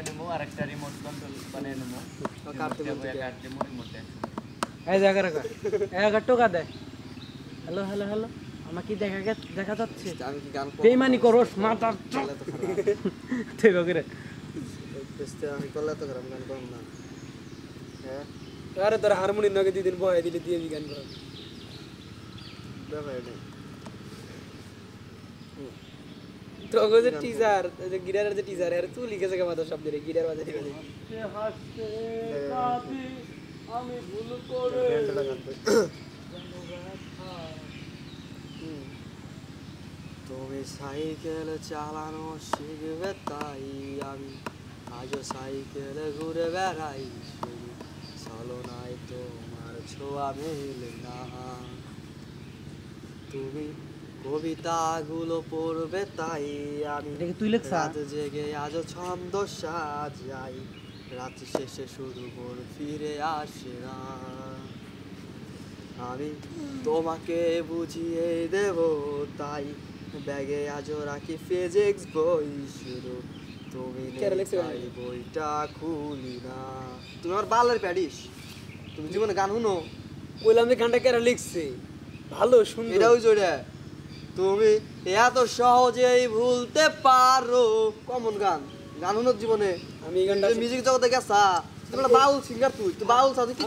নিমু আর একটা remote control বানিয়ে নিমু কাটতে দিমু রিমোটে এই জায়গা রাখা এই টোকা দে হ্যালো হ্যালো হ্যালো আমাকে দেখা যাচ্ছে আমি কি গান বেইমানি করস মাথা ঠিক আছে রে বেস্তে আমি করলে তো খারাপ গান করব না হ্যাঁ আরে তোর হারমোনিয়াম নাকি দুই দিন বয়ে দিলে দিয়ে গান কর ব্যাপার নেই তো যে টিজার যে গিটারের যে টিজার এর তুই লিখেছে কে মাথা শব্দ রে গিটার বাজাতে বাজে হাসতে কাঁদি আমি ভুল করে তুমি সাইকেল চালানো শিখবে তাই আমি আজও সাইকেল ঘুরে বেড়াই শুধু চলো নাই তোমার ছোঁয়া মেলে না তুমি কবিতাগুলো পড়বে তাই আমি তুই লেখছ রাত জেগে আজও ছন্দ সাজাই রাত শেষে শুধু ভোর ফিরে আসে না আমি তোমাকে বুঝিয়ে দেব তাই ব্যাগে আজও রাখি ফিজিক্স বই শুধু তুমি তাই বইটা খুলি না তুমি আমার বালের প্যাডিস তুমি জীবনে গান শুনো কইলাম যে গানটা কেরা লিখছে ভালো সুন্দর এটা ওই জোরে তুমি এত সহজেই ভুলতে পারো কমন গান গান শুনো জীবনে আমি এই গানটা মিউজিক জগতে গেছা তুমি বাউল সিঙ্গার তুই বাউল সাথে কি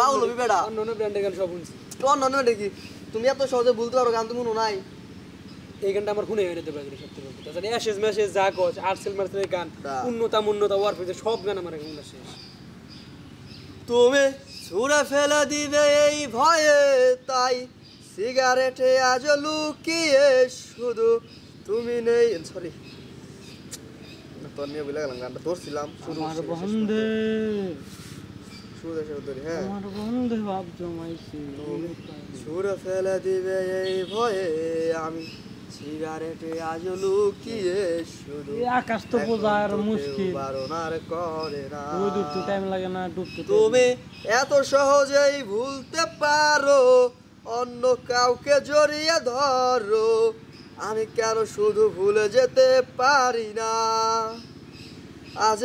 বাউল হবি বেড়া অন্য ব্র্যান্ডের গান সব শুনছি তোর নন দেখি তুমি এত সহজে ভুলতে পারো গান তুমি শুনো নাই এই গানটা আমার শুনে হয়ে যেতে পারে সত্যি বলতে তাছাড়া অ্যাশেজ ম্যাশেজ যা কস আর্টসেল মার্সেলের গান উন্নতা ওয়ারফেজের সব গান আমার এখন শেষ তুমি ছুঁড়ে ফেলে দিবে এই ভয়ে তাই সিগারেটে আজ লুকিয়ে শুধু তুমি নেই সরি তোর নিয়ে বলে গেলাম গানটা ধরছিলাম আমার বন্ধে শুরু ধরি হ্যাঁ আমার বন্ধে ভাব জমাইছি ছুঁড়ে ফেলে দিবে এই ভয়ে আমি সিগারেটে আজ লুকিয়ে শুধু আকাশ তো বোঝার মুশকিল বারণার করে না ডুবতে টাইম লাগে না ডুবতে তুমি এত সহজেই ভুলতে পারো অন্য কাউকে জড়িয়ে ধরো আমি কেন শুধু ভুলে যেতে পারি না আজ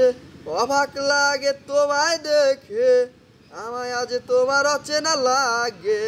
অবাক লাগে তোমায় দেখে আমায় আজ তোমার অচেনা লাগে